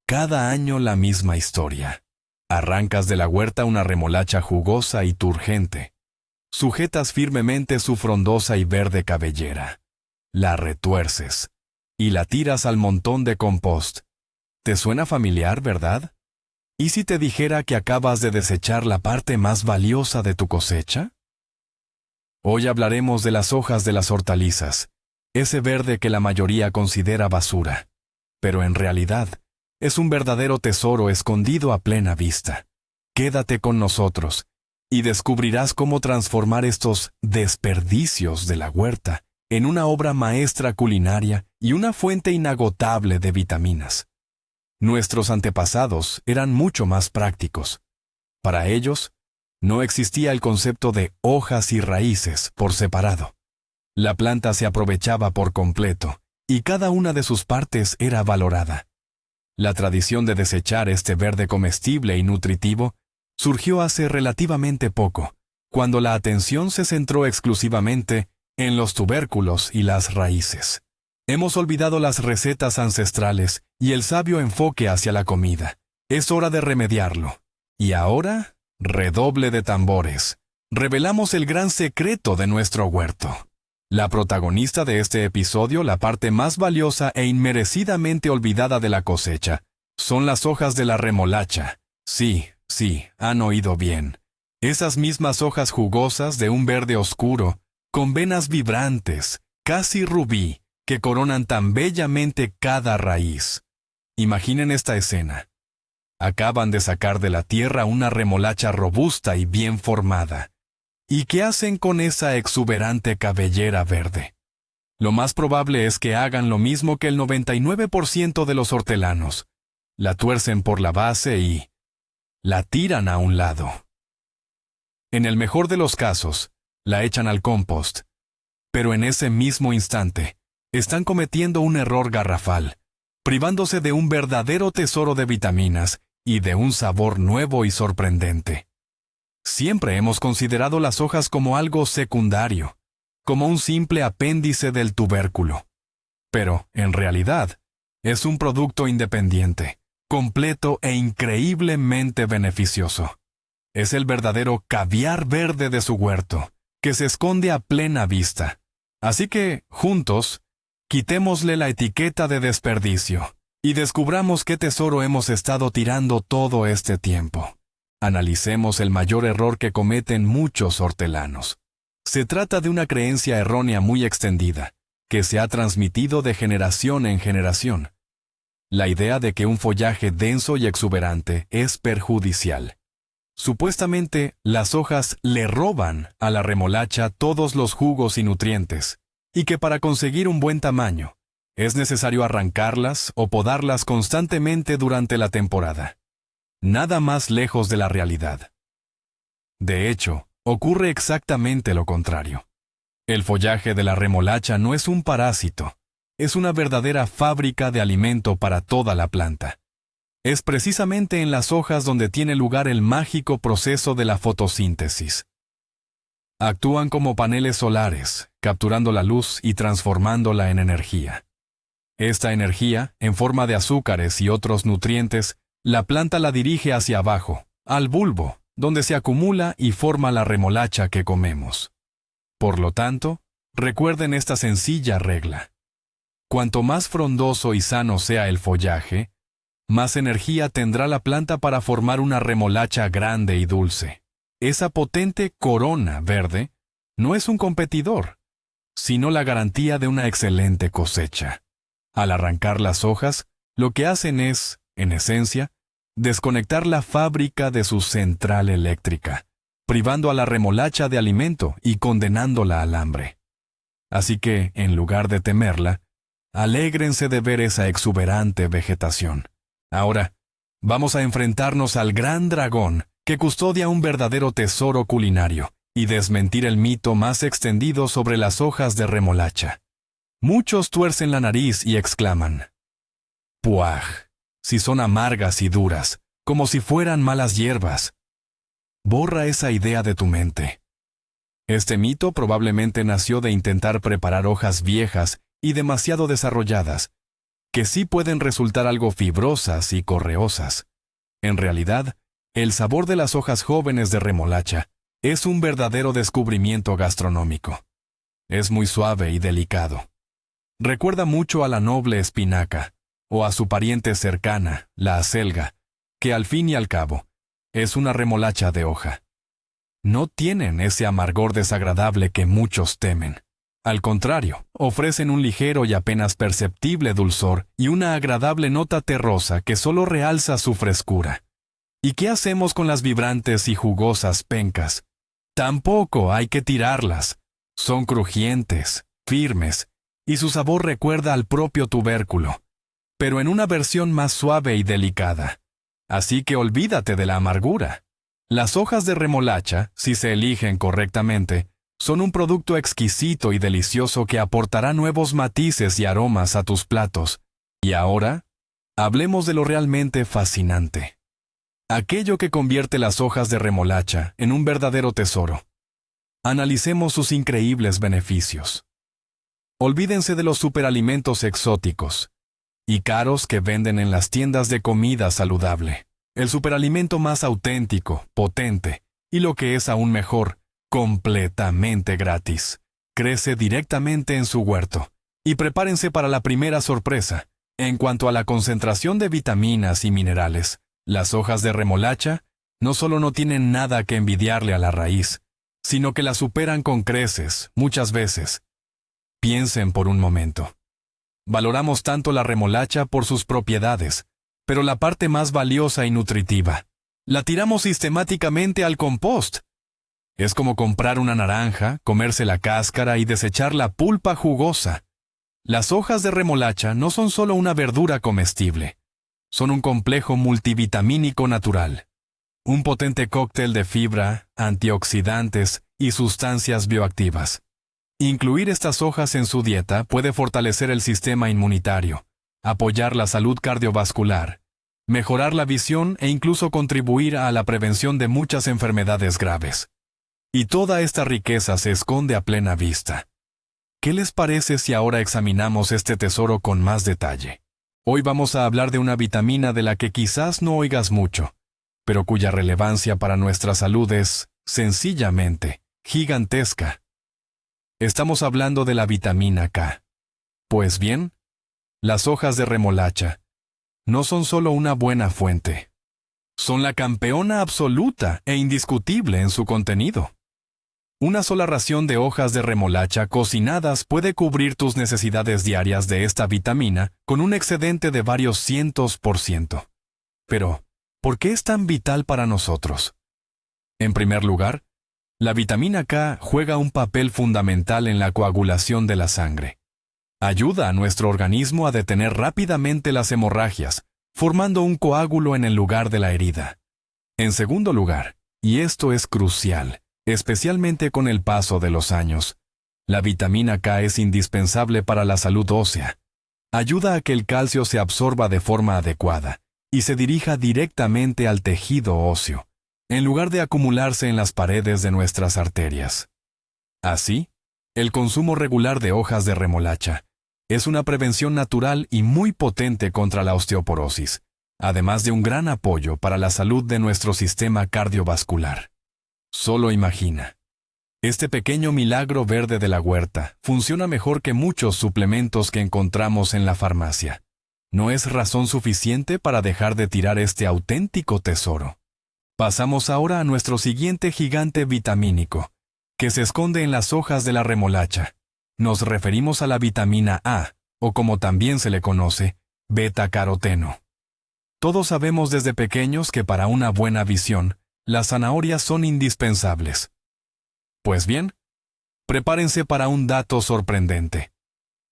Cada año la misma historia. Arrancas de la huerta una remolacha jugosa y turgente. Sujetas firmemente su frondosa y verde cabellera. La retuerces y la tiras al montón de compost. ¿Te suena familiar, verdad? ¿Y si te dijera que acabas de desechar la parte más valiosa de tu cosecha? Hoy hablaremos de las hojas de las hortalizas, ese verde que la mayoría considera basura, pero en realidad es un verdadero tesoro escondido a plena vista. Quédate con nosotros y descubrirás cómo transformar estos desperdicios de la huerta en una obra maestra culinaria y una fuente inagotable de vitaminas. Nuestros antepasados eran mucho más prácticos. Para ellos, no existía el concepto de hojas y raíces por separado. La planta se aprovechaba por completo, y cada una de sus partes era valorada. La tradición de desechar este verde comestible y nutritivo surgió hace relativamente poco, cuando la atención se centró exclusivamente en los tubérculos y las raíces. Hemos olvidado las recetas ancestrales y el sabio enfoque hacia la comida. Es hora de remediarlo. Y ahora, redoble de tambores. Revelamos el gran secreto de nuestro huerto. La protagonista de este episodio, la parte más valiosa e inmerecidamente olvidada de la cosecha, son las hojas de la remolacha. Sí, han oído bien. Esas mismas hojas jugosas de un verde oscuro, con venas vibrantes, casi rubí, que coronan tan bellamente cada raíz. Imaginen esta escena. Acaban de sacar de la tierra una remolacha robusta y bien formada. ¿Y qué hacen con esa exuberante cabellera verde? Lo más probable es que hagan lo mismo que el 99% de los hortelanos. La tuercen por la base y la tiran a un lado. En el mejor de los casos, la echan al compost. Pero en ese mismo instante, están cometiendo un error garrafal, privándose de un verdadero tesoro de vitaminas y de un sabor nuevo y sorprendente. Siempre hemos considerado las hojas como algo secundario, como un simple apéndice del tubérculo. Pero, en realidad, es un producto independiente, completo e increíblemente beneficioso. Es el verdadero caviar verde de su huerto, que se esconde a plena vista. Así que, juntos, quitémosle la etiqueta de desperdicio y descubramos qué tesoro hemos estado tirando todo este tiempo. Analicemos el mayor error que cometen muchos hortelanos. Se trata de una creencia errónea muy extendida, que se ha transmitido de generación en generación. La idea de que un follaje denso y exuberante es perjudicial. Supuestamente, las hojas le roban a la remolacha todos los jugos y nutrientes, y que para conseguir un buen tamaño, es necesario arrancarlas o podarlas constantemente durante la temporada. Nada más lejos de la realidad. De hecho, ocurre exactamente lo contrario. El follaje de la remolacha no es un parásito, es una verdadera fábrica de alimento para toda la planta. Es precisamente en las hojas donde tiene lugar el mágico proceso de la fotosíntesis. Actúan como paneles solares, capturando la luz y transformándola en energía. Esta energía, en forma de azúcares y otros nutrientes, la planta la dirige hacia abajo, al bulbo, donde se acumula y forma la remolacha que comemos. Por lo tanto, recuerden esta sencilla regla. Cuanto más frondoso y sano sea el follaje, más energía tendrá la planta para formar una remolacha grande y dulce. Esa potente corona verde no es un competidor, sino la garantía de una excelente cosecha. Al arrancar las hojas, lo que hacen es, en esencia, desconectar la fábrica de su central eléctrica, privando a la remolacha de alimento y condenándola al hambre. Así que, en lugar de temerla, alégrense de ver esa exuberante vegetación. Ahora, vamos a enfrentarnos al gran dragón que custodia un verdadero tesoro culinario y desmentir el mito más extendido sobre las hojas de remolacha. Muchos tuercen la nariz y exclaman: ¡puaj! Si son amargas y duras, como si fueran malas hierbas. Borra esa idea de tu mente. Este mito probablemente nació de intentar preparar hojas viejas y demasiado desarrolladas, que sí pueden resultar algo fibrosas y correosas. En realidad, el sabor de las hojas jóvenes de remolacha es un verdadero descubrimiento gastronómico. Es muy suave y delicado. Recuerda mucho a la noble espinaca, o a su pariente cercana, la acelga, que al fin y al cabo, es una remolacha de hoja. No tienen ese amargor desagradable que muchos temen. Al contrario, ofrecen un ligero y apenas perceptible dulzor y una agradable nota terrosa que solo realza su frescura. ¿Y qué hacemos con las vibrantes y jugosas pencas? Tampoco hay que tirarlas. Son crujientes, firmes, y su sabor recuerda al propio tubérculo, pero en una versión más suave y delicada. Así que olvídate de la amargura. Las hojas de remolacha, si se eligen correctamente, son un producto exquisito y delicioso que aportará nuevos matices y aromas a tus platos. Y ahora, hablemos de lo realmente fascinante. Aquello que convierte las hojas de remolacha en un verdadero tesoro. Analicemos sus increíbles beneficios. Olvídense de los superalimentos exóticos y caros que venden en las tiendas de comida saludable. El superalimento más auténtico, potente, y lo que es aún mejor, completamente gratis. Crece directamente en su huerto. Y prepárense para la primera sorpresa. En cuanto a la concentración de vitaminas y minerales, las hojas de remolacha no solo no tienen nada que envidiarle a la raíz, sino que la superan con creces, muchas veces. Piensen por un momento. Valoramos tanto la remolacha por sus propiedades, pero la parte más valiosa y nutritiva, la tiramos sistemáticamente al compost. Es como comprar una naranja, comerse la cáscara y desechar la pulpa jugosa. Las hojas de remolacha no son solo una verdura comestible, son un complejo multivitamínico natural, un potente cóctel de fibra, antioxidantes y sustancias bioactivas. Incluir estas hojas en su dieta puede fortalecer el sistema inmunitario, apoyar la salud cardiovascular, mejorar la visión e incluso contribuir a la prevención de muchas enfermedades graves. Y toda esta riqueza se esconde a plena vista. ¿Qué les parece si ahora examinamos este tesoro con más detalle? Hoy vamos a hablar de una vitamina de la que quizás no oigas mucho, pero cuya relevancia para nuestra salud es, sencillamente, gigantesca. Estamos hablando de la vitamina K. Pues bien, las hojas de remolacha no son solo una buena fuente. Son la campeona absoluta e indiscutible en su contenido. Una sola ración de hojas de remolacha cocinadas puede cubrir tus necesidades diarias de esta vitamina con un excedente de varios cientos%. Pero, ¿por qué es tan vital para nosotros? En primer lugar, la vitamina K juega un papel fundamental en la coagulación de la sangre. Ayuda a nuestro organismo a detener rápidamente las hemorragias, formando un coágulo en el lugar de la herida. En segundo lugar, y esto es crucial, especialmente con el paso de los años, la vitamina K es indispensable para la salud ósea. Ayuda a que el calcio se absorba de forma adecuada y se dirija directamente al tejido óseo, en lugar de acumularse en las paredes de nuestras arterias. Así, el consumo regular de hojas de remolacha es una prevención natural y muy potente contra la osteoporosis, además de un gran apoyo para la salud de nuestro sistema cardiovascular. Solo imagina. Este pequeño milagro verde de la huerta funciona mejor que muchos suplementos que encontramos en la farmacia. ¿No es razón suficiente para dejar de tirar este auténtico tesoro? Pasamos ahora a nuestro siguiente gigante vitamínico, que se esconde en las hojas de la remolacha. Nos referimos a la vitamina A, o como también se le conoce, beta-caroteno. Todos sabemos desde pequeños que para una buena visión, las zanahorias son indispensables. Pues bien, prepárense para un dato sorprendente.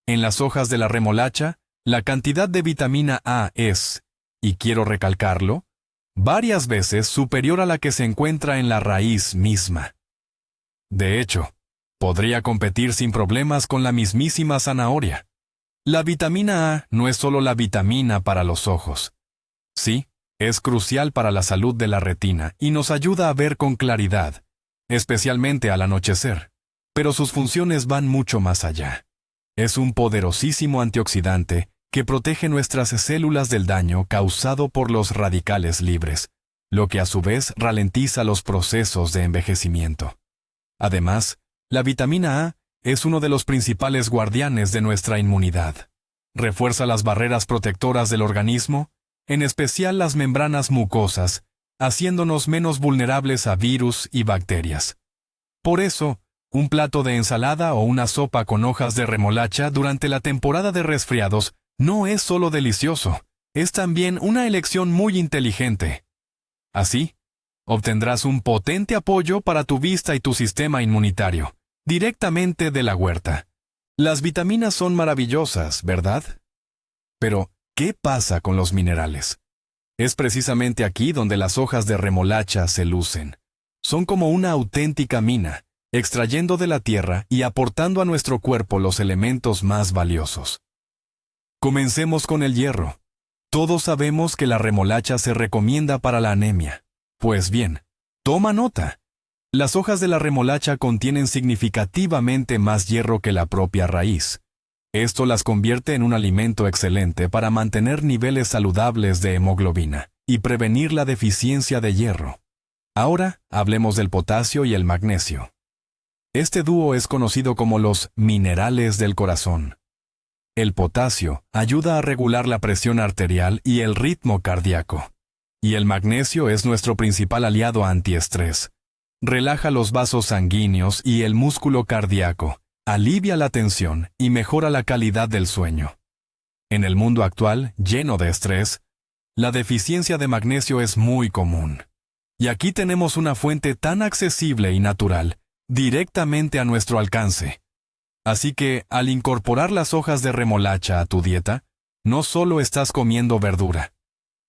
En las hojas de la remolacha, la cantidad de vitamina A es, y quiero recalcarlo, varias veces superior a la que se encuentra en la raíz misma. De hecho, podría competir sin problemas con la mismísima zanahoria. La vitamina A no es solo la vitamina para los ojos. Sí, es crucial para la salud de la retina y nos ayuda a ver con claridad, especialmente al anochecer. Pero sus funciones van mucho más allá. Es un poderosísimo antioxidante que protege nuestras células del daño causado por los radicales libres, lo que a su vez ralentiza los procesos de envejecimiento. Además, la vitamina A es uno de los principales guardianes de nuestra inmunidad. Refuerza las barreras protectoras del organismo, en especial las membranas mucosas, haciéndonos menos vulnerables a virus y bacterias. Por eso, un plato de ensalada o una sopa con hojas de remolacha durante la temporada de resfriados no es solo delicioso, es también una elección muy inteligente. Así, obtendrás un potente apoyo para tu vista y tu sistema inmunitario, directamente de la huerta. Las vitaminas son maravillosas, ¿verdad? Pero, ¿qué pasa con los minerales? Es precisamente aquí donde las hojas de remolacha se lucen. Son como una auténtica mina, extrayendo de la tierra y aportando a nuestro cuerpo los elementos más valiosos. Comencemos con el hierro. Todos sabemos que la remolacha se recomienda para la anemia. Pues bien, toma nota. Las hojas de la remolacha contienen significativamente más hierro que la propia raíz. Esto las convierte en un alimento excelente para mantener niveles saludables de hemoglobina y prevenir la deficiencia de hierro. Ahora hablemos del potasio y el magnesio. Este dúo es conocido como los minerales del corazón. El potasio ayuda a regular la presión arterial y el ritmo cardíaco. Y el magnesio es nuestro principal aliado antiestrés. Relaja los vasos sanguíneos y el músculo cardíaco, alivia la tensión y mejora la calidad del sueño. En el mundo actual, lleno de estrés, la deficiencia de magnesio es muy común. Y aquí tenemos una fuente tan accesible y natural, directamente a nuestro alcance. Así que, al incorporar las hojas de remolacha a tu dieta, no solo estás comiendo verdura,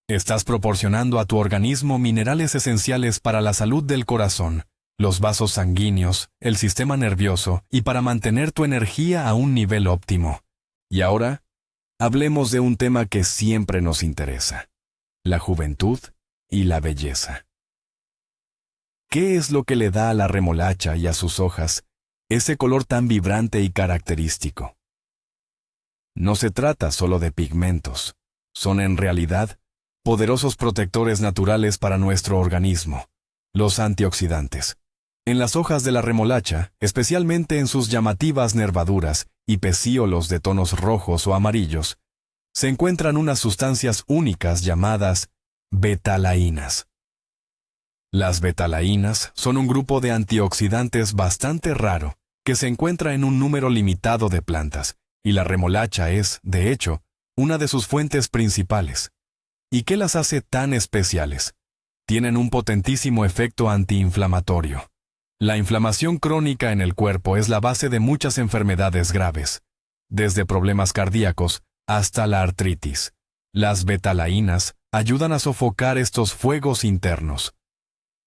estás proporcionando a tu organismo minerales esenciales para la salud del corazón, los vasos sanguíneos, el sistema nervioso y para mantener tu energía a un nivel óptimo. Y ahora, hablemos de un tema que siempre nos interesa: la juventud y la belleza. ¿Qué es lo que le da a la remolacha y a sus hojas ese color tan vibrante y característico? No se trata solo de pigmentos, son en realidad poderosos protectores naturales para nuestro organismo, los antioxidantes. En las hojas de la remolacha, especialmente en sus llamativas nervaduras y pecíolos de tonos rojos o amarillos, se encuentran unas sustancias únicas llamadas betalainas. Las betalainas son un grupo de antioxidantes bastante raro que se encuentra en un número limitado de plantas, y la remolacha es, de hecho, una de sus fuentes principales. ¿Y qué las hace tan especiales? Tienen un potentísimo efecto antiinflamatorio. La inflamación crónica en el cuerpo es la base de muchas enfermedades graves, desde problemas cardíacos hasta la artritis. Las betalainas ayudan a sofocar estos fuegos internos.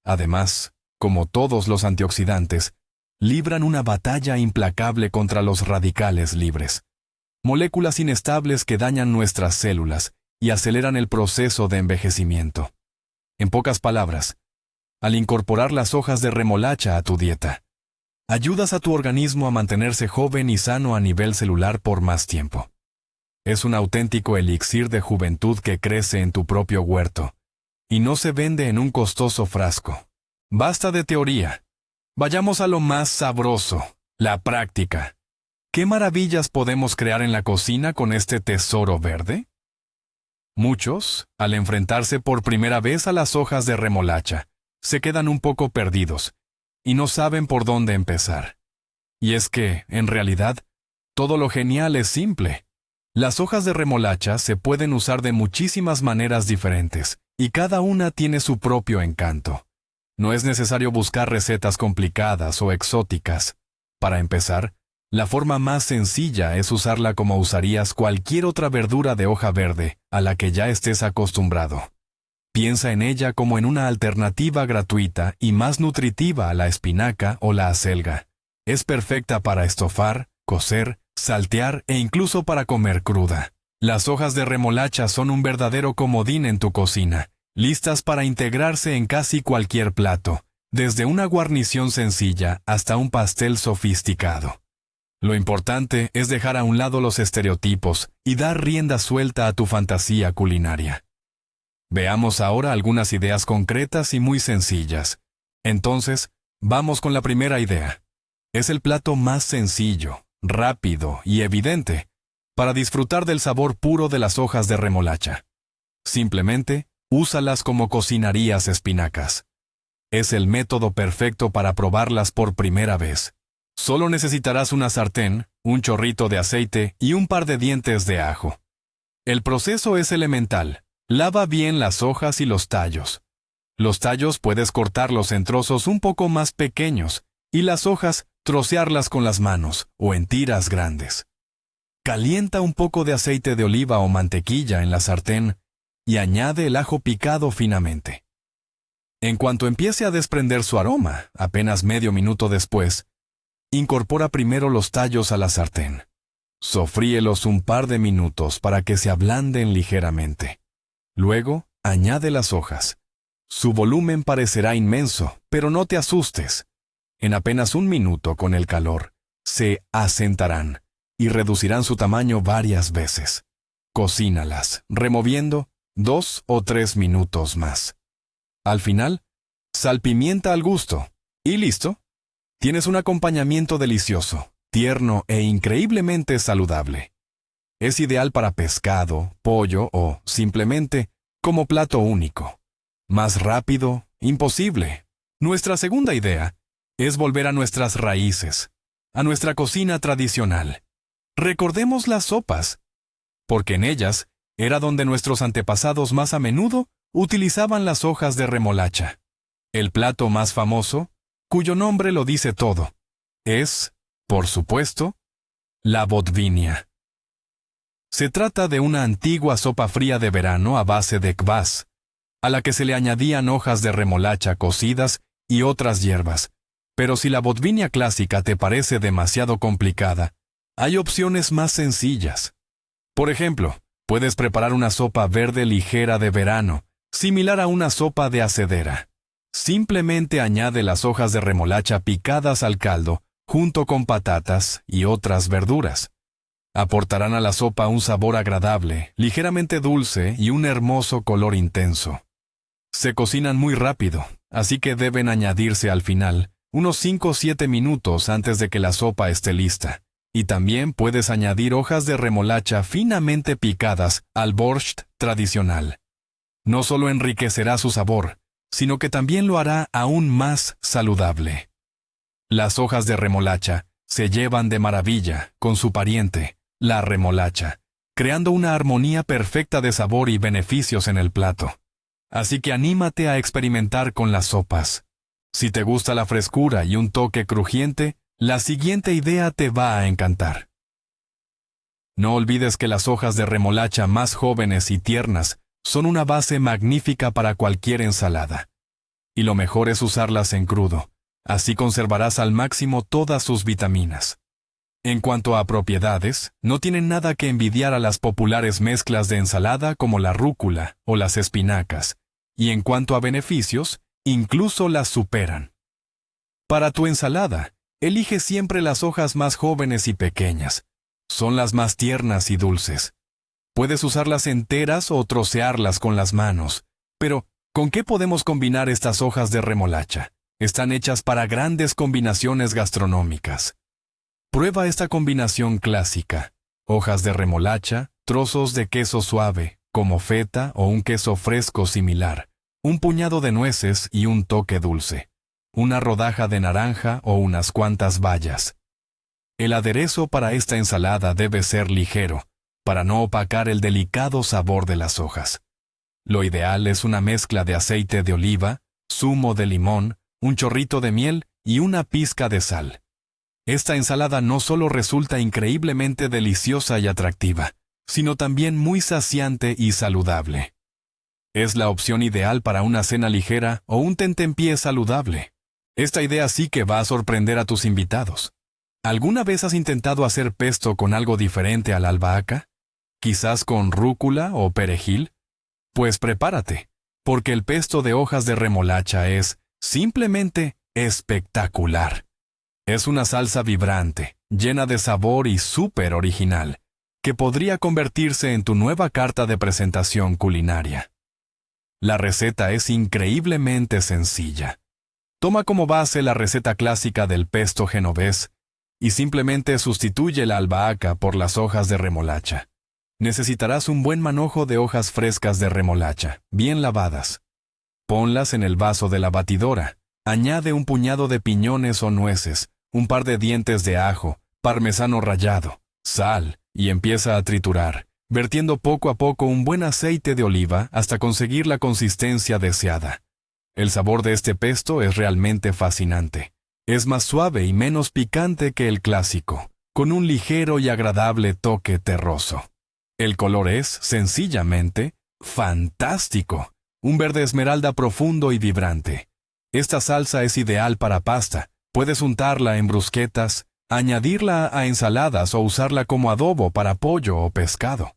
Además, como todos los antioxidantes, libran una batalla implacable contra los radicales libres, moléculas inestables que dañan nuestras células y aceleran el proceso de envejecimiento. En pocas palabras, al incorporar las hojas de remolacha a tu dieta, ayudas a tu organismo a mantenerse joven y sano a nivel celular por más tiempo. Es un auténtico elixir de juventud que crece en tu propio huerto, y no se vende en un costoso frasco. Basta de teoría. Vayamos a lo más sabroso, la práctica. ¿Qué maravillas podemos crear en la cocina con este tesoro verde? Muchos, al enfrentarse por primera vez a las hojas de remolacha, se quedan un poco perdidos y no saben por dónde empezar. Y es que, en realidad, todo lo genial es simple. Las hojas de remolacha se pueden usar de muchísimas maneras diferentes, y cada una tiene su propio encanto. No es necesario buscar recetas complicadas o exóticas. Para empezar, la forma más sencilla es usarla como usarías cualquier otra verdura de hoja verde a la que ya estés acostumbrado. Piensa en ella como en una alternativa gratuita y más nutritiva a la espinaca o la acelga. Es perfecta para estofar, cocer, saltear e incluso para comer cruda. Las hojas de remolacha son un verdadero comodín en tu cocina, listas para integrarse en casi cualquier plato, desde una guarnición sencilla hasta un pastel sofisticado. Lo importante es dejar a un lado los estereotipos y dar rienda suelta a tu fantasía culinaria. Veamos ahora algunas ideas concretas y muy sencillas. Entonces, vamos con la primera idea. Es el plato más sencillo, rápido y evidente para disfrutar del sabor puro de las hojas de remolacha. Simplemente, úsalas como cocinarías espinacas. Es el método perfecto para probarlas por primera vez. Solo necesitarás una sartén, un chorrito de aceite y un par de dientes de ajo. El proceso es elemental. Lava bien las hojas y los tallos. Los tallos puedes cortarlos en trozos un poco más pequeños y las hojas trocearlas con las manos o en tiras grandes. Calienta un poco de aceite de oliva o mantequilla en la sartén y añade el ajo picado finamente. En cuanto empiece a desprender su aroma, apenas medio minuto después, incorpora primero los tallos a la sartén. Sofríelos un par de minutos para que se ablanden ligeramente. Luego, añade las hojas. Su volumen parecerá inmenso, pero no te asustes. En apenas un minuto con el calor, se asentarán y reducirán su tamaño varias veces. Cocínalas, removiendo 2 o 3 minutos más. Al final, salpimienta al gusto. Y listo. Tienes un acompañamiento delicioso, tierno e increíblemente saludable. Es ideal para pescado, pollo o, simplemente, como plato único. Más rápido, imposible. Nuestra segunda idea es volver a nuestras raíces, a nuestra cocina tradicional. Recordemos las sopas, porque en ellas era donde nuestros antepasados más a menudo utilizaban las hojas de remolacha. El plato más famoso, cuyo nombre lo dice todo, es, por supuesto, la bodvinia. Se trata de una antigua sopa fría de verano a base de kvass, a la que se le añadían hojas de remolacha cocidas y otras hierbas. Pero si la bodvinia clásica te parece demasiado complicada, hay opciones más sencillas. Por ejemplo, puedes preparar una sopa verde ligera de verano, similar a una sopa de hacedera. Simplemente añade las hojas de remolacha picadas al caldo, junto con patatas y otras verduras. Aportarán a la sopa un sabor agradable, ligeramente dulce y un hermoso color intenso. Se cocinan muy rápido, así que deben añadirse al final, unos 5 o 7 minutos antes de que la sopa esté lista. Y también puedes añadir hojas de remolacha finamente picadas al borscht tradicional. No solo enriquecerá su sabor, sino que también lo hará aún más saludable. Las hojas de remolacha se llevan de maravilla con su pariente, la remolacha, creando una armonía perfecta de sabor y beneficios en el plato. Así que anímate a experimentar con las sopas. Si te gusta la frescura y un toque crujiente, la siguiente idea te va a encantar. No olvides que las hojas de remolacha más jóvenes y tiernas son una base magnífica para cualquier ensalada. Y lo mejor es usarlas en crudo, así conservarás al máximo todas sus vitaminas. En cuanto a propiedades, no tienen nada que envidiar a las populares mezclas de ensalada como la rúcula o las espinacas, y en cuanto a beneficios, incluso las superan. Para tu ensalada, elige siempre las hojas más jóvenes y pequeñas. Son las más tiernas y dulces. Puedes usarlas enteras o trocearlas con las manos. Pero, ¿con qué podemos combinar estas hojas de remolacha? Están hechas para grandes combinaciones gastronómicas. Prueba esta combinación clásica: hojas de remolacha, trozos de queso suave, como feta o un queso fresco similar, un puñado de nueces y un toque dulce, una rodaja de naranja o unas cuantas bayas. El aderezo para esta ensalada debe ser ligero, para no opacar el delicado sabor de las hojas. Lo ideal es una mezcla de aceite de oliva, zumo de limón, un chorrito de miel y una pizca de sal. Esta ensalada no solo resulta increíblemente deliciosa y atractiva, sino también muy saciante y saludable. Es la opción ideal para una cena ligera o un tentempié saludable. Esta idea sí que va a sorprender a tus invitados. ¿Alguna vez has intentado hacer pesto con algo diferente a la albahaca? ¿Quizás con rúcula o perejil? Pues prepárate, porque el pesto de hojas de remolacha es simplemente espectacular. Es una salsa vibrante, llena de sabor y súper original, que podría convertirse en tu nueva carta de presentación culinaria. La receta es increíblemente sencilla. Toma como base la receta clásica del pesto genovés y simplemente sustituye la albahaca por las hojas de remolacha. Necesitarás un buen manojo de hojas frescas de remolacha, bien lavadas. Ponlas en el vaso de la batidora. Añade un puñado de piñones o nueces, un par de dientes de ajo, parmesano rallado, sal, y empieza a triturar, vertiendo poco a poco un buen aceite de oliva hasta conseguir la consistencia deseada. El sabor de este pesto es realmente fascinante. Es más suave y menos picante que el clásico, con un ligero y agradable toque terroso. El color es, sencillamente, fantástico. Un verde esmeralda profundo y vibrante. Esta salsa es ideal para pasta. Puedes untarla en brusquetas, añadirla a ensaladas o usarla como adobo para pollo o pescado.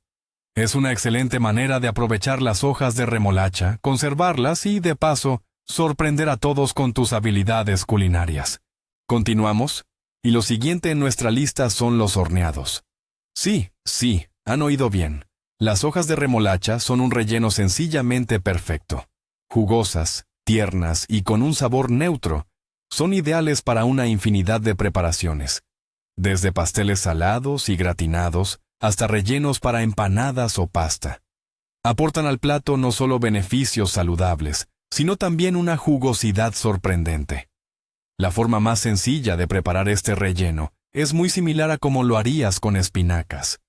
Es una excelente manera de aprovechar las hojas de remolacha, conservarlas y, de paso, sorprender a todos con tus habilidades culinarias. Continuamos, y lo siguiente en nuestra lista son los horneados. Sí, han oído bien. Las hojas de remolacha son un relleno sencillamente perfecto. Jugosas, tiernas y con un sabor neutro, son ideales para una infinidad de preparaciones, desde pasteles salados y gratinados hasta rellenos para empanadas o pasta. Aportan al plato no solo beneficios saludables, sino también una jugosidad sorprendente. La forma más sencilla de preparar este relleno es muy similar a como lo harías con espinacas.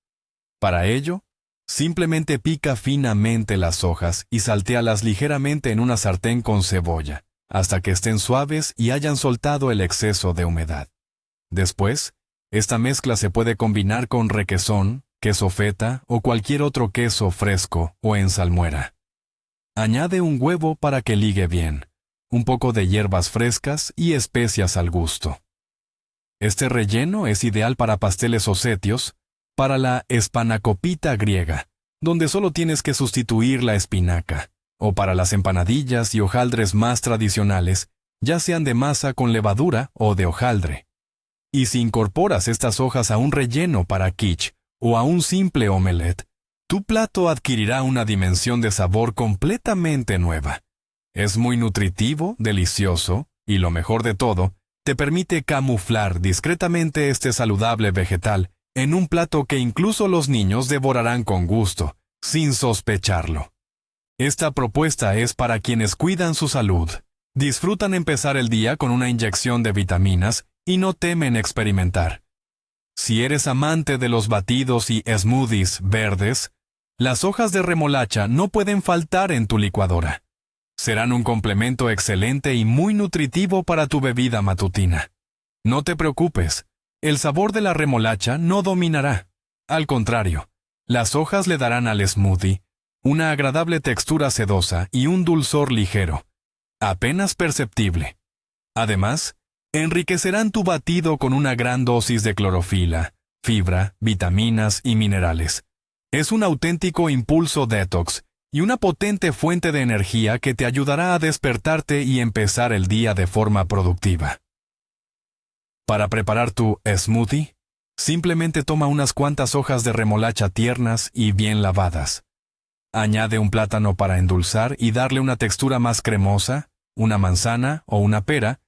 Para ello, simplemente pica finamente las hojas y saltéalas ligeramente en una sartén con cebolla, hasta que estén suaves y hayan soltado el exceso de humedad. Después, esta mezcla se puede combinar con requesón, queso feta o cualquier otro queso fresco o en salmuera. Añade un huevo para que ligue bien, un poco de hierbas frescas y especias al gusto. Este relleno es ideal para pasteles o setios, para la espanakopita griega, donde solo tienes que sustituir la espinaca, o para las empanadillas y hojaldres más tradicionales, ya sean de masa con levadura o de hojaldre. Y si incorporas estas hojas a un relleno para quiche o a un simple omelette, tu plato adquirirá una dimensión de sabor completamente nueva. Es muy nutritivo, delicioso, y lo mejor de todo, te permite camuflar discretamente este saludable vegetal en un plato que incluso los niños devorarán con gusto, sin sospecharlo. Esta propuesta es para quienes cuidan su salud, disfrutan empezar el día con una inyección de vitaminas y no temen experimentar. Si eres amante de los batidos y smoothies verdes, las hojas de remolacha no pueden faltar en tu licuadora. Serán un complemento excelente y muy nutritivo para tu bebida matutina. No te preocupes, el sabor de la remolacha no dominará. Al contrario, las hojas le darán al smoothie una agradable textura sedosa y un dulzor ligero, apenas perceptible. Además, enriquecerán tu batido con una gran dosis de clorofila, fibra, vitaminas y minerales. Es un auténtico impulso detox y una potente fuente de energía que te ayudará a despertarte y empezar el día de forma productiva. Para preparar tu smoothie, simplemente toma unas cuantas hojas de remolacha tiernas y bien lavadas. Añade un plátano para endulzar y darle una textura más cremosa, una manzana o una pera,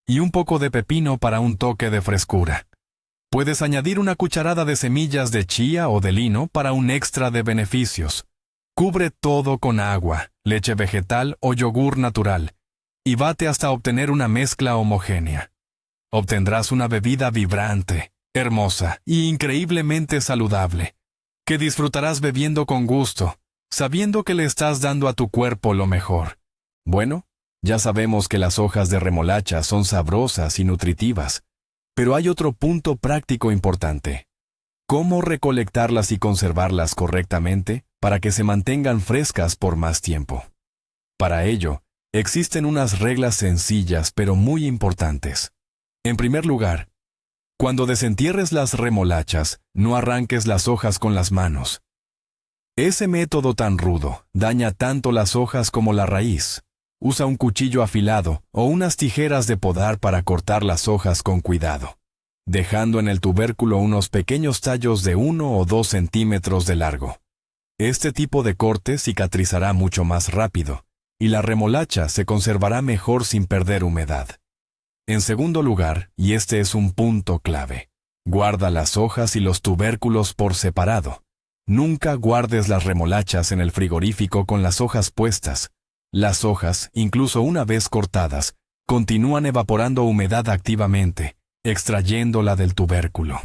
y un poco de pepino para un toque de frescura. Puedes añadir una cucharada de semillas de chía o de lino para un extra de beneficios. Cubre todo con agua, leche vegetal o yogur natural, y bate hasta obtener una mezcla homogénea. Obtendrás una bebida vibrante, hermosa y increíblemente saludable, que disfrutarás bebiendo con gusto, sabiendo que le estás dando a tu cuerpo lo mejor. Bueno, ya sabemos que las hojas de remolacha son sabrosas y nutritivas, pero hay otro punto práctico importante. ¿Cómo recolectarlas y conservarlas correctamente para que se mantengan frescas por más tiempo? Para ello, existen unas reglas sencillas pero muy importantes. En primer lugar, cuando desentierres las remolachas, no arranques las hojas con las manos. Ese método tan rudo daña tanto las hojas como la raíz. Usa un cuchillo afilado o unas tijeras de podar para cortar las hojas con cuidado. dejando en el tubérculo unos pequeños tallos de 1 o 2 centímetros de largo. Este tipo de corte cicatrizará mucho más rápido, y la remolacha se conservará mejor sin perder humedad. En segundo lugar, y este es un punto clave, guarda las hojas y los tubérculos por separado. Nunca guardes las remolachas en el frigorífico con las hojas puestas. Las hojas, incluso una vez cortadas, continúan evaporando humedad activamente, extrayéndola del tubérculo.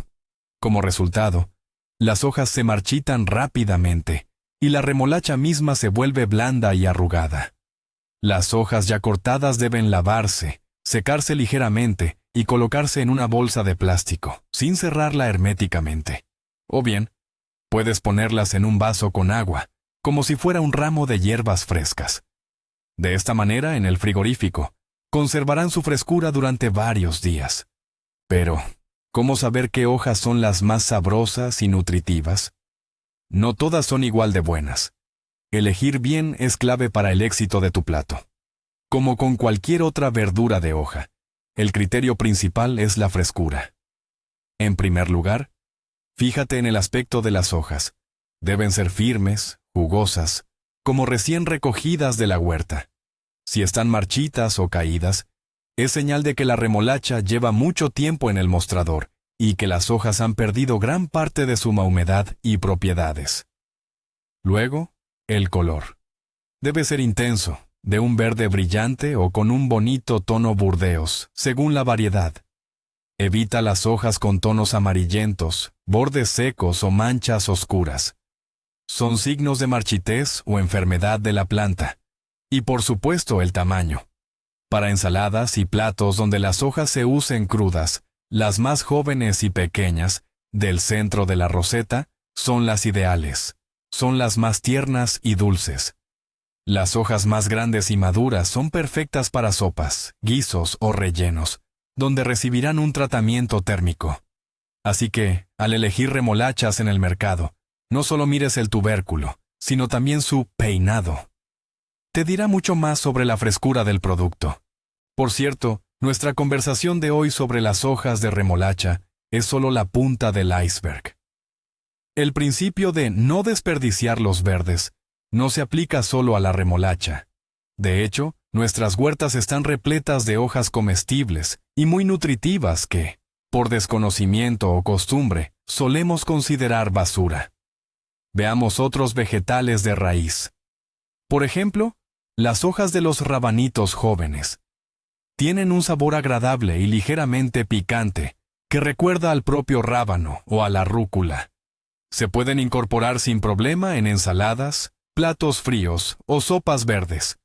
Como resultado, las hojas se marchitan rápidamente y la remolacha misma se vuelve blanda y arrugada. Las hojas ya cortadas deben lavarse, secarse ligeramente y colocarse en una bolsa de plástico, sin cerrarla herméticamente. O bien, puedes ponerlas en un vaso con agua, como si fuera un ramo de hierbas frescas. De esta manera, en el frigorífico, conservarán su frescura durante varios días. Pero, ¿cómo saber qué hojas son las más sabrosas y nutritivas? No todas son igual de buenas. Elegir bien es clave para el éxito de tu plato. Como con cualquier otra verdura de hoja, el criterio principal es la frescura. En primer lugar, fíjate en el aspecto de las hojas. Deben ser firmes, jugosas, como recién recogidas de la huerta. Si están marchitas o caídas, es señal de que la remolacha lleva mucho tiempo en el mostrador y que las hojas han perdido gran parte de su humedad y propiedades. Luego, el color. Debe ser intenso, de un verde brillante o con un bonito tono burdeos, según la variedad. Evita las hojas con tonos amarillentos, bordes secos o manchas oscuras. Son signos de marchitez o enfermedad de la planta. Y por supuesto el tamaño. Para ensaladas y platos donde las hojas se usen crudas, las más jóvenes y pequeñas, del centro de la roseta, son las ideales. Son las más tiernas y dulces. Las hojas más grandes y maduras son perfectas para sopas, guisos o rellenos, donde recibirán un tratamiento térmico. Así que, al elegir remolachas en el mercado, no solo mires el tubérculo, sino también su peinado. Te dirá mucho más sobre la frescura del producto. Por cierto, nuestra conversación de hoy sobre las hojas de remolacha es solo la punta del iceberg. El principio de no desperdiciar los verdes no se aplica solo a la remolacha. De hecho, nuestras huertas están repletas de hojas comestibles y muy nutritivas que, por desconocimiento o costumbre, solemos considerar basura. Veamos otros vegetales de raíz. Por ejemplo, las hojas de los rabanitos jóvenes. Tienen un sabor agradable y ligeramente picante, que recuerda al propio rábano o a la rúcula. Se pueden incorporar sin problema en ensaladas, platos fríos o sopas verdes.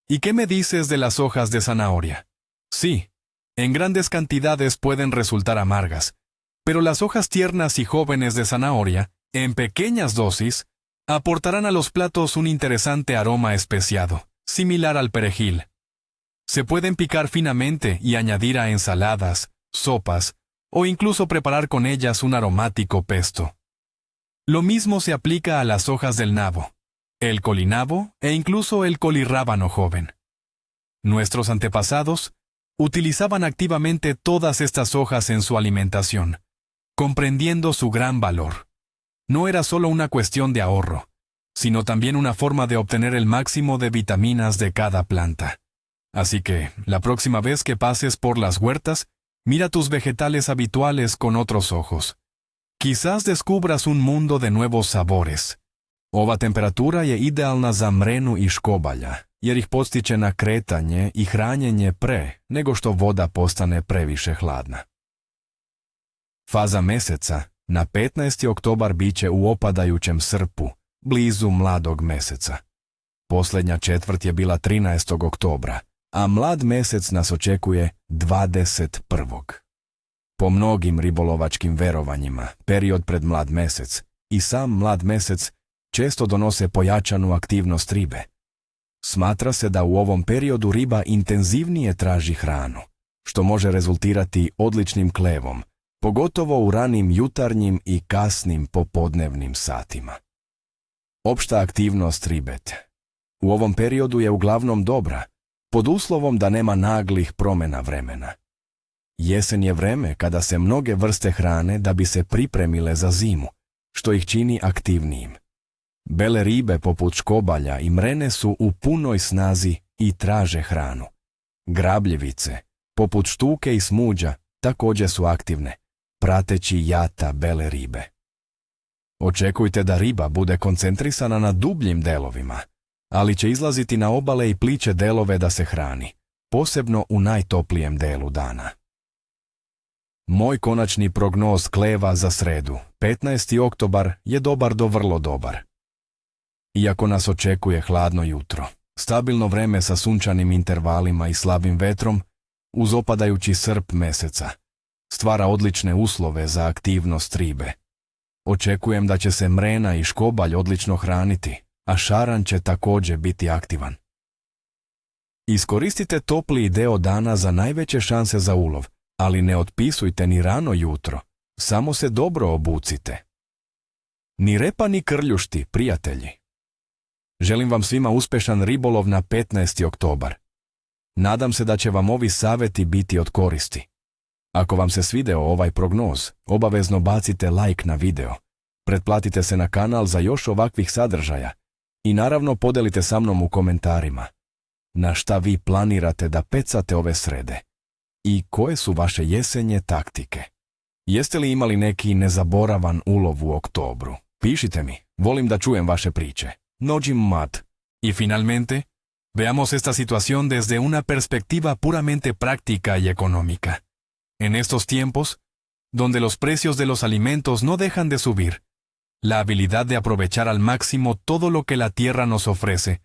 ¿Y qué me dices de las hojas de zanahoria? Sí, en grandes cantidades pueden resultar amargas, pero las hojas tiernas y jóvenes de zanahoria, en pequeñas dosis, aportarán a los platos un interesante aroma especiado, similar al perejil. Se pueden picar finamente y añadir a ensaladas, sopas, o incluso preparar con ellas un aromático pesto. Lo mismo se aplica a las hojas del nabo, el colinabo e incluso el colirrábano joven. Nuestros antepasados utilizaban activamente todas estas hojas en su alimentación, comprendiendo su gran valor. No era solo una cuestión de ahorro, sino también una forma de obtener el máximo de vitaminas de cada planta. Así que, la próxima vez que pases por las huertas, mira tus vegetales habituales con otros ojos. Quizás descubras un mundo de nuevos sabores. Ova temperatura je idealna za mrenu i škobalja, jer ih podstiče na kretanje i hranjenje pre nego što voda postane previše hladna. Faza meseca na 15. oktobar biće u opadajućem srpu, blizu mladog meseca. Posljednja četvrt je bila 13. oktobra, a mlad mesec nas očekuje 21. Po mnogim ribolovačkim verovanjima, period pred mlad mesec i sam mlad mesec često donose pojačanu aktivnost ribe. Smatra se da u ovom periodu riba intenzivnije traži hranu, što može rezultirati odličnim klevom, pogotovo u ranim jutarnjim i kasnim popodnevnim satima. Opšta aktivnost ribete u ovom periodu je uglavnom dobra, pod uslovom da nema naglih promjena vremena. Jesen je vreme kada se mnoge vrste hrane da bi se pripremile za zimu, što ih čini aktivnijim. Bele ribe poput škobalja i mrene su u punoj snazi i traže hranu. Grabljivice, poput štuke i smuđa, također su aktivne, prateći jata bele ribe. Očekujte da riba bude koncentrisana na dubljim delovima, ali će izlaziti na obale i pliće delove da se hrani, posebno u najtoplijem delu dana. Moj konačni prognoz kleva za sredu, 15. oktobar, je dobar do vrlo dobar. Iako nas očekuje hladno jutro, stabilno vreme sa sunčanim intervalima i slabim vetrom, uz opadajući srp meseca, stvara odlične uslove za aktivnost ribe. Očekujem da će se mrena i škobalj odlično hraniti, a šaran će također biti aktivan. Iskoristite topliji deo dana za najveće šanse za ulov, ali ne otpisujte ni rano jutro, samo se dobro obucite. Ni repa ni krljušti, prijatelji. Želim vam svima uspješan ribolov na 15. oktobar. Nadam se da će vam ovi savjeti biti od koristi. Ako vam se svideo ovaj prognoz, obavezno bacite like na video, pretplatite se na kanal za još ovakvih sadržaja i naravno podelite sa mnom u komentarima na šta vi planirate da pecate ove srede i koje su vaše jesenje taktike. Jeste li imali neki nezaboravan ulov u oktobru? Pišite mi, volim da čujem vaše priče. Nođim mat. Y finalmente, veamos esta situación desde una perspectiva puramente práctica y económica. En estos tiempos, donde los precios de los alimentos no dejan de subir, la habilidad de aprovechar al máximo todo lo que la tierra nos ofrece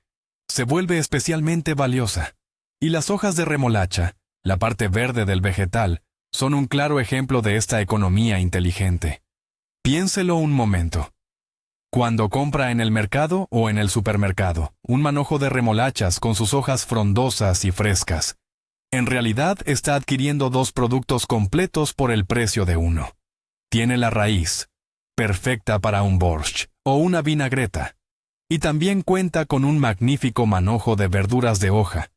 se vuelve especialmente valiosa. Y las hojas de remolacha, la parte verde del vegetal, son un claro ejemplo de esta economía inteligente. Piénselo un momento. Cuando compra en el mercado o en el supermercado un manojo de remolachas con sus hojas frondosas y frescas, en realidad está adquiriendo dos productos completos por el precio de uno. Tiene la raíz, perfecta para un borscht o una vinagreta, y también cuenta con un magnífico manojo de verduras de hoja,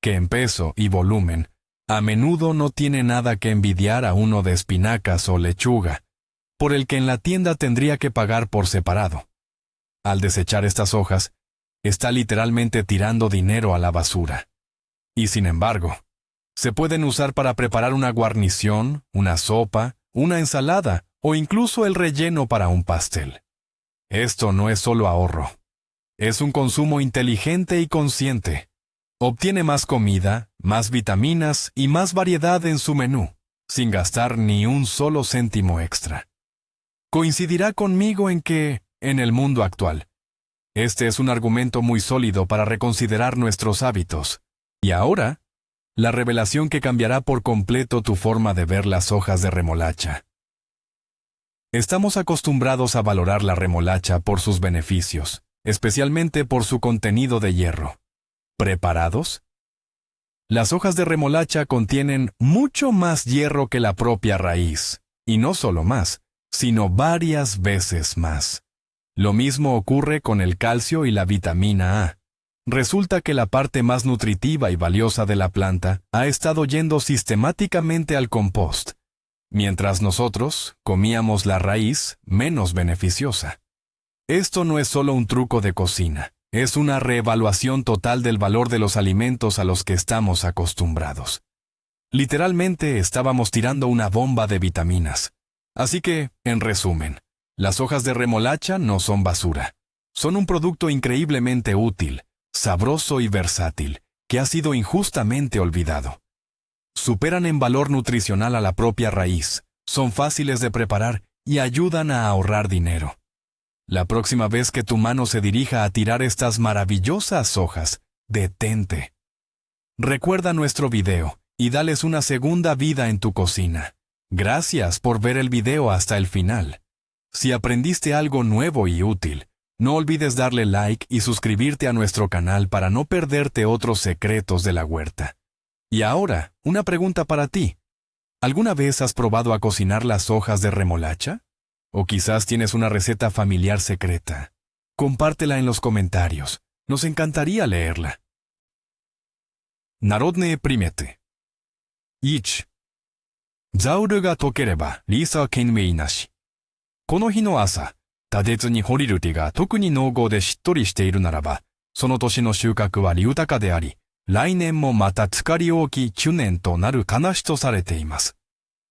que en peso y volumen a menudo no tiene nada que envidiar a uno de espinacas o lechuga, por el que en la tienda tendría que pagar por separado. Al desechar estas hojas, está literalmente tirando dinero a la basura. Y sin embargo, se pueden usar para preparar una guarnición, una sopa, una ensalada o incluso el relleno para un pastel. Esto no es solo ahorro. Es un consumo inteligente y consciente. Obtiene más comida, más vitaminas y más variedad en su menú, sin gastar ni un solo céntimo extra. Coincidirá conmigo en que, en el mundo actual, este es un argumento muy sólido para reconsiderar nuestros hábitos. Y ahora, la revelación que cambiará por completo tu forma de ver las hojas de remolacha. Estamos acostumbrados a valorar la remolacha por sus beneficios, especialmente por su contenido de hierro. ¿Preparados? Las hojas de remolacha contienen mucho más hierro que la propia raíz, y no solo más, sino varias veces más. Lo mismo ocurre con el calcio y la vitamina A. Resulta que la parte más nutritiva y valiosa de la planta ha estado yendo sistemáticamente al compost, mientras nosotros comíamos la raíz menos beneficiosa. Esto no es solo un truco de cocina, es una reevaluación total del valor de los alimentos a los que estamos acostumbrados. Literalmente estábamos tirando una bomba de vitaminas. Así que, en resumen, las hojas de remolacha no son basura. Son un producto increíblemente útil, sabroso y versátil, que ha sido injustamente olvidado. Superan en valor nutricional a la propia raíz, son fáciles de preparar y ayudan a ahorrar dinero. La próxima vez que tu mano se dirija a tirar estas maravillosas hojas, detente. Recuerda nuestro video y dales una segunda vida en tu cocina. Gracias por ver el video hasta el final. Si aprendiste algo nuevo y útil, no olvides darle like y suscribirte a nuestro canal para no perderte otros secretos de la huerta. Y ahora, una pregunta para ti. ¿Alguna vez has probado a cocinar las hojas de remolacha? ¿O quizás tienes una receta familiar secreta? Compártela en los comentarios. Nos encantaría leerla. Народные приметы. Ич. ザウルが解ければリーサー・ケンウェイなし。この日の朝、多鉄にホリルティが特に濃厚でしっとりしているならば、その年の収穫は豊かであり、来年もまた疲り大きい9年となる悲しとされています。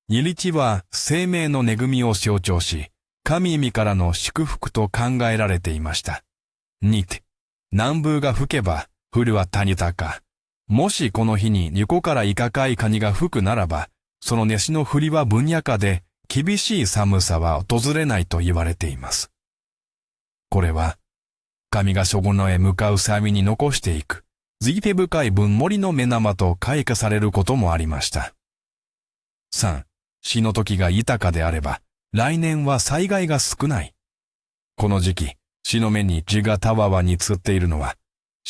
ニリチは生命の恵みを象徴し、神意味からの祝福と考えられていました。ニテ、南風が吹けば、降は谷高。もしこの日に横からいかかいカニが吹くならば、その熱の降りは分野かで、厳しい寒さは訪れないと言われています。これは、神が諸語へ向かう際に残していく、慈悲深い分森の目玉と開花されることもありました。3. 死の時が豊かであれば、来年は災害が少ない。この時期、死の目に地がたわわにつっているのは、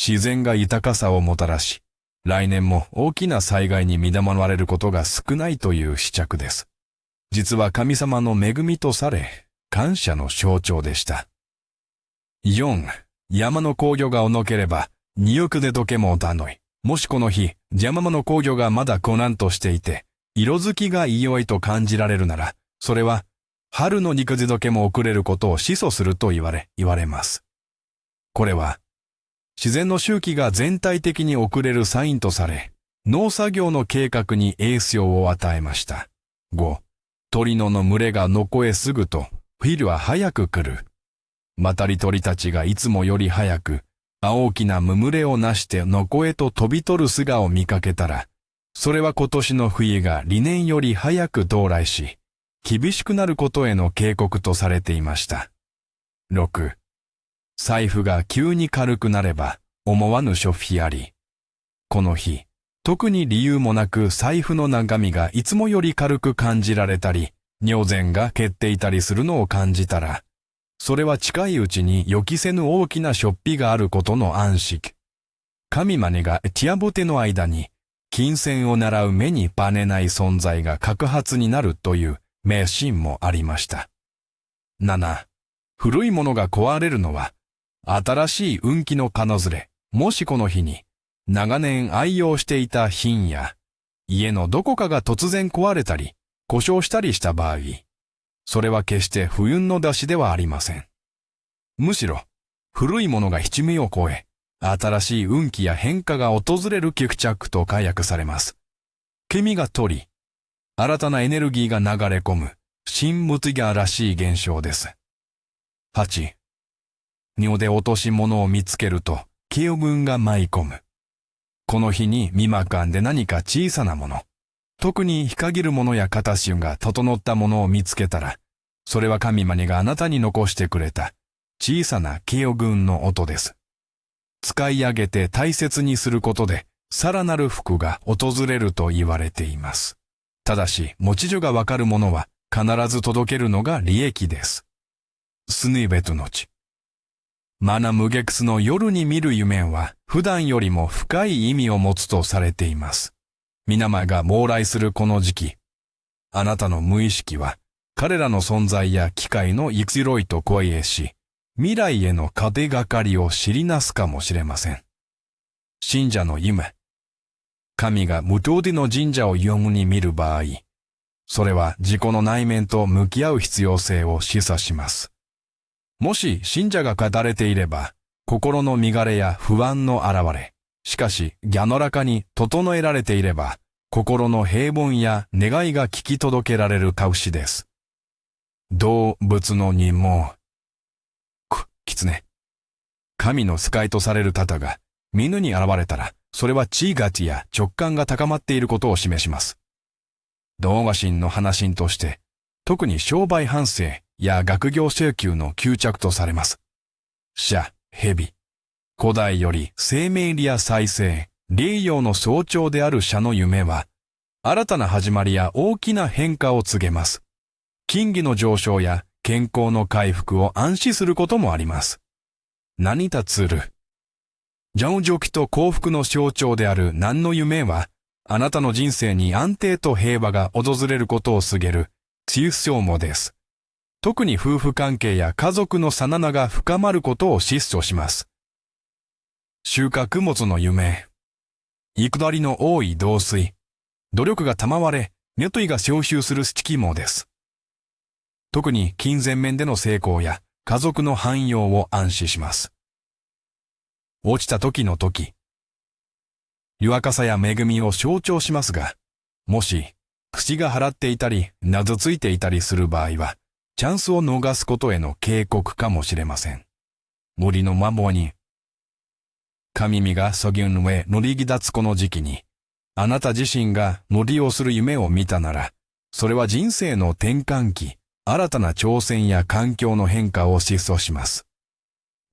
自然が豊かさをもたらし、来年も大きな災害に見舞われることが少ないという試着です。実は神様の恵みとされ、感謝の象徴でした。4. 山の紅葉がおのければ、二億でどけもだのい。もしこの日、山の紅葉がまだコナンとしていて、色づきがいよいと感じられるなら、それは、春の肉地どけも遅れることを示唆すると言われます。これは、自然の周期が全体的に遅れるサインとされ、農作業の計画に影響を与えました。5. 鳥の群れがのこへすぐと、冬は早く来る。またり鳥たちがいつもより早く、大きな群れをなしてのこへと飛び取る姿を見かけたら、それは今年の冬が理念より早く到来し、厳しくなることへの警告とされていました。6. 財布が急に軽くなれば、思わぬ諸費あり。この日、特に理由もなく財布の中身がいつもより軽く感じられたり、尿前が減っていたりするのを感じたら、それは近いうちに予期せぬ大きな出費があることの暗示。神マネがティアボテの間に、金銭を狙う目にバネない存在が確発になるという迷信もありました。7. 古いものが壊れるのは、新しい運気の金ずれ、もしこの日に、長年愛用していた品や、家のどこかが突然壊れたり、故障したりした場合、それは決して不運の出しではありません。むしろ、古いものが七味を超え、新しい運気や変化が訪れる帰着と解約されます。ケミが取り、新たなエネルギーが流れ込む、新ムツギャらしい現象です。8. 尿で落とし物を見つけると、慶軍が舞い込む。この日に見まかんで何か小さなもの、特に日陰るものや形が整ったものを見つけたら、それは神マネがあなたに残してくれた小さな慶軍の音です。使い上げて大切にすることで、さらなる福が訪れると言われています。ただし、持ち所がわかるものは必ず届けるのが利益です。スヌイベトの地。マナムゲクスの夜に見る夢は普段よりも深い意味を持つとされています。皆前が往来するこの時期、あなたの無意識は彼らの存在や機会の移ろいと声へし、未来への糧がかりを知りなすかもしれません。信者の夢。神が無道での神社を読むに見る場合、それは自己の内面と向き合う必要性を示唆します。もし信者が語れていれば、心の乱れや不安の現れ、しかし、ギャノラカに整えられていれば、心の平凡や願いが聞き届けられる格子です。動物の任務。狐。神の使いとされる方が、見に現れたら、それは地位価値や直感が高まっていることを示します。動画神の話神として、特に商売反省や学業請求の吸着とされます。蛇、蛇。古代より生命力や再生、霊陽の象徴である蛇の夢は、新たな始まりや大きな変化を告げます。金義の上昇や健康の回復を暗示することもあります。何たつる。上上気と幸福の象徴である何の夢は、あなたの人生に安定と平和が訪れることを告げる、強証もです。特に夫婦関係や家族のさななが深まることを示唆します。収穫物の夢。幾度りの多い同水。努力が賜れ、ネトイが消臭する色毛です。特に金銭面での成功や家族の繁栄を暗示します。落ちた時の時、豊かさや恵みを象徴しますが、もし口が払っていたり、なずついていたりする場合は、チャンスを逃すことへの警告かもしれません。森の魔法に、神々がそぎん上乗り立つこの時期に、あなた自身が乗りをする夢を見たなら、それは人生の転換期、新たな挑戦や環境の変化を示唆します。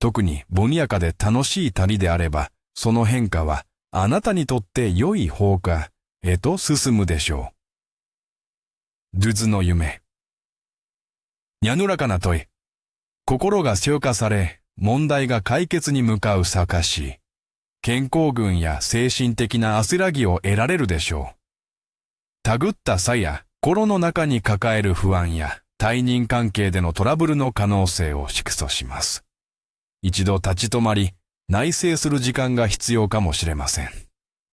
特に凡やかで楽しい旅であれば、その変化はあなたにとって良い方向へと進むでしょう。ルズの夢。にゃぬらかな問い。心が消化され、問題が解決に向かう証。健康群や精神的な焦らぎを得られるでしょう。たぐった差や心の中に抱える不安や対人関係でのトラブルの可能性を示唆します。一度立ち止まり、内省する時間が必要かもしれません。